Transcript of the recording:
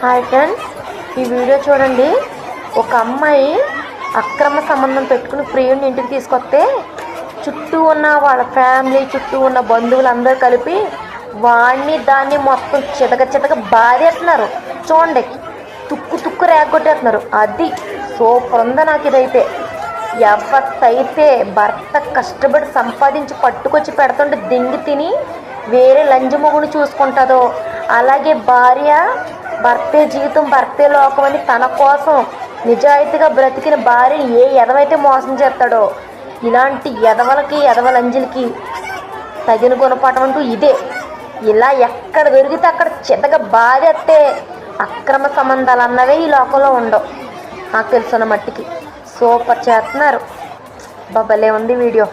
Hi friends, ఈ video చూడండి. ఒక అమ్మాయి అక్రమ సంబంధం పెట్టుకుని ప్రియుడిని ఇంటికి తీసుకొస్తే చుట్టూ ఉన్న వాళ్ళ ఫ్యామిలీ, చుట్టూ ఉన్న బంధువులందరూ కలిపి వాడిని దాన్ని మొత్తం చితక బాధేస్తున్నారు. చూడండి, తుక్కు రేగొట్టేస్తున్నారు. అది సూపర్ ఉంది. నాకు ఇదైతే ఎవరికైతే భర్త కష్టపడి సంపాదించి పట్టుకొచ్చి పెడుతుంటే దింగి తిని వేరే లంజమొగుని చూసుకుంటుందో, అలాగే భార్య భర్తే జీవితం భర్తే లోకం అని తన కోసం నిజాయితీగా బ్రతికిన భార్యని ఏ ఎదవైతే మోసం చేస్తాడో, ఇలాంటి ఎదవలంజలకి తగిన గుణపాఠం అంటూ ఇదే. ఇలా ఎక్కడ దొరికితే అక్కడ చితక బాధేస్తే అక్రమ సంబంధాలు అన్నవే ఈ లోకంలో ఉండవు. నాకు తెలుసున్న మట్టికి సూపర్ చేస్తున్నారు. భలే ఉంది వీడియో.